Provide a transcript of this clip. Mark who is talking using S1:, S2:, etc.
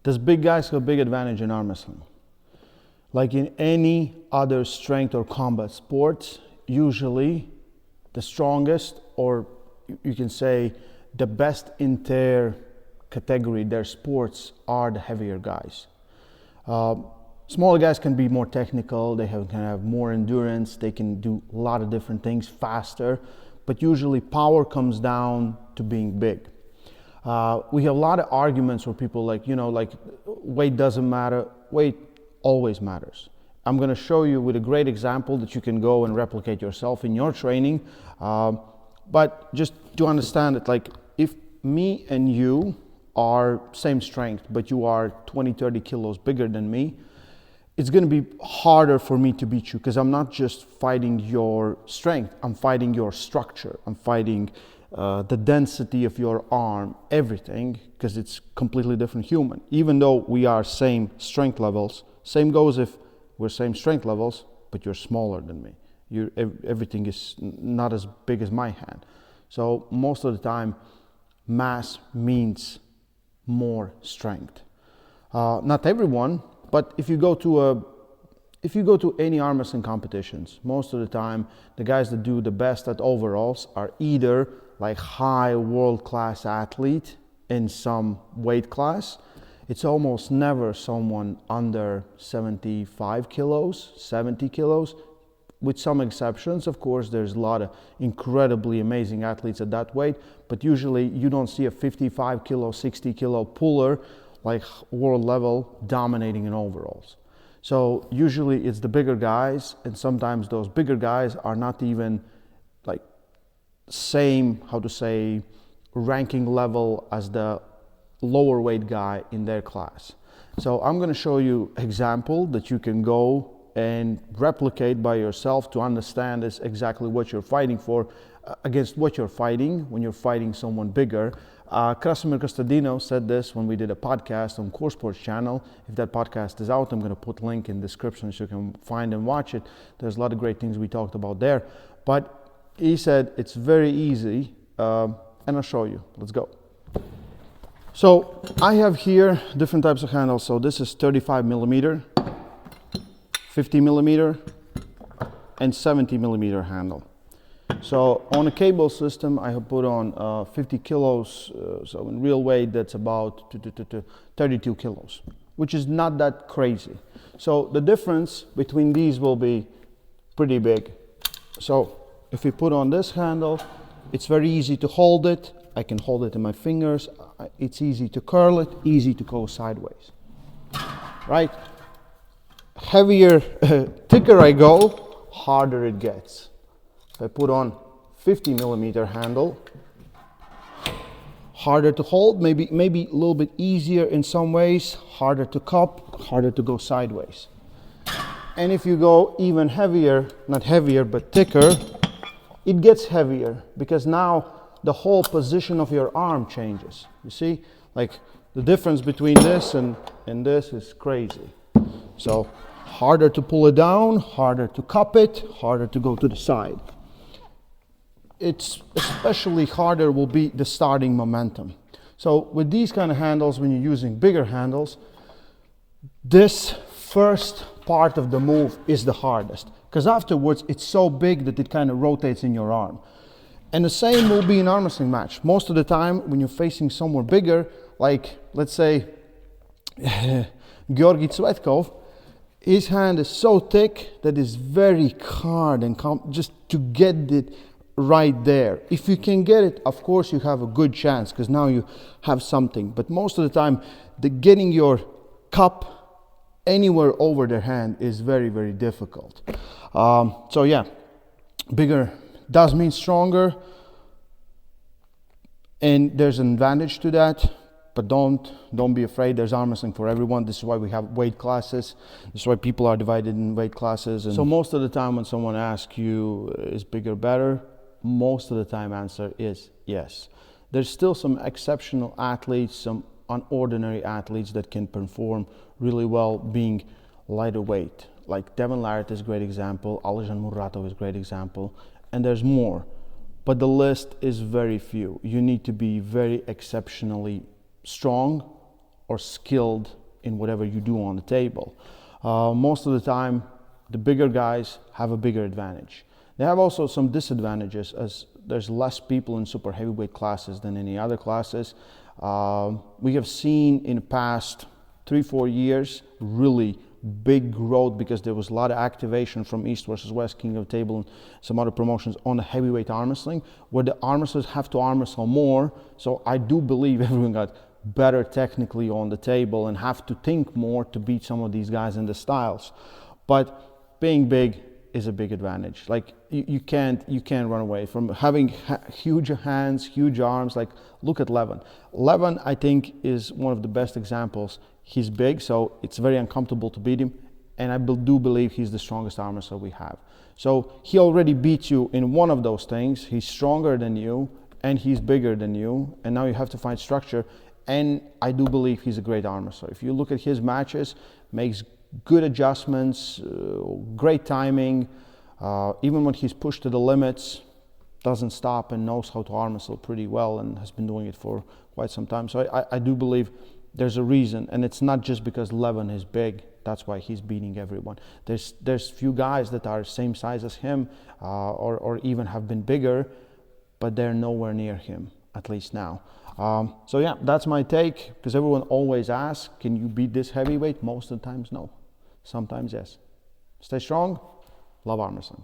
S1: Does big guys have a big advantage in arm wrestling? Like in any other strength or combat sports, usually the strongest, or you can say the best in their category, their sports, are the heavier guys. Smaller guys can be more technical, can have more endurance, they can do a lot of different things faster, but usually power comes down to being big. We have a lot of arguments where people like weight doesn't matter. Weight always matters. I'm going to show you with a great example that you can go and replicate yourself in your training. But just to understand it, like if me and you are same strength, but you are 20, 30 kilos bigger than me, it's going to be harder for me to beat you because I'm not just fighting your strength, I'm fighting your structure, I'm fighting the density of your arm, everything, because it's completely different human. Even though we are same strength levels, same goes if we're same strength levels, but you're smaller than me. Everything is not as big as my hand. So most of the time, mass means more strength. Not everyone, but if you go to any arm wrestling competitions, most of the time, the guys that do the best at overalls are either like high world-class athlete in some weight class. It's almost never someone under 75 kilos, 70 kilos, with some exceptions. Of course, there's a lot of incredibly amazing athletes at that weight, but usually you don't see a 55 kilo, 60 kilo puller like world level dominating in overalls. So usually it's the bigger guys, and sometimes those bigger guys are not even like same, ranking level as the lower weight guy in their class. So I'm going to show you example that you can go and replicate by yourself to understand is exactly what you're fighting for, against what you're fighting when you're fighting someone bigger. Krasimir Kostadinov said this when we did a podcast on Core Sports channel. If that podcast is out, I'm going to put a link in the description so you can find and watch it. There's a lot of great things we talked about there. But he said it's very easy, and I'll show you. Let's go. So I have here different types of handles. So this is 35 millimeter, 50 millimeter, and 70 millimeter handle. So on a cable system, I have put on 50 kilos. So in real weight, that's about 32 kilos, which is not that crazy. So the difference between these will be pretty big. So if we put on this handle, it's very easy to hold it. I can hold it in my fingers. It's easy to curl it, easy to go sideways, right? Heavier, thicker I go, harder it gets. If I put on 50 millimeter handle, harder to hold, maybe a little bit easier in some ways, harder to cup, harder to go sideways. And if you go even heavier, not heavier, but thicker, it gets heavier because now the whole position of your arm changes. You see, like the difference between this and this is crazy. So harder to pull it down, harder to cup it, harder to go to the side. It's especially harder will be the starting momentum. So with these kind of handles, when you're using bigger handles, this first part of the move is the hardest because afterwards it's so big that it kind of rotates in your arm. And the same will be in arm wrestling match. Most of the time when you're facing somewhere bigger, like let's say Georgi Tsvetkov, his hand is so thick that it's very hard and just to get it right there. If you can get it, of course you have a good chance because now you have something. But most of the time, getting your cup anywhere over their hand is very, very difficult. So yeah, bigger does mean stronger, and there's an advantage to that. But don't be afraid. There's arm wrestling for everyone. This is why we have weight classes. This is why people are divided in weight classes. And so most of the time when someone asks you, is bigger better? Most of the time answer is yes. There's still some exceptional athletes, some unordinary athletes that can perform really well being lighter weight. Like Devin Larratt is a great example. Alejan Muratov is a great example. And there's more. But the list is very few. You need to be very exceptionally strong or skilled in whatever you do on the table. Most of the time, the bigger guys have a bigger advantage. They have also some disadvantages, as there's less people in super heavyweight classes than any other classes. We have seen in the past 3-4 years really big growth because there was a lot of activation from East versus West, King of the Table, and some other promotions on the heavyweight arm wrestling, where the arm wrestlers have to arm wrestle more. So I do believe everyone got better technically on the table and have to think more to beat some of these guys in the styles. But being big is a big advantage. Like you can't run away from having huge hands, huge arms. Like look at Levin. Levin, I think, is one of the best examples. He's big, so it's very uncomfortable to beat him, and I do believe he's the strongest arm wrestler we have. So he already beats you in one of those things. He's stronger than you, and he's bigger than you, and now you have to find structure. And I do believe he's a great arm wrestler. If you look at his matches, makes good adjustments, great timing. Even when he's pushed to the limits, doesn't stop and knows how to arm wrestle pretty well, and has been doing it for quite some time. So I do believe there's a reason, and it's not just because Levin is big. That's why he's beating everyone. There's few guys that are same size as him, or even have been bigger, but they're nowhere near him, at least now. So yeah, that's my take, because everyone always asks, can you beat this heavyweight? Most of the times, no. Sometimes, yes. Stay strong. Love arm wrestling.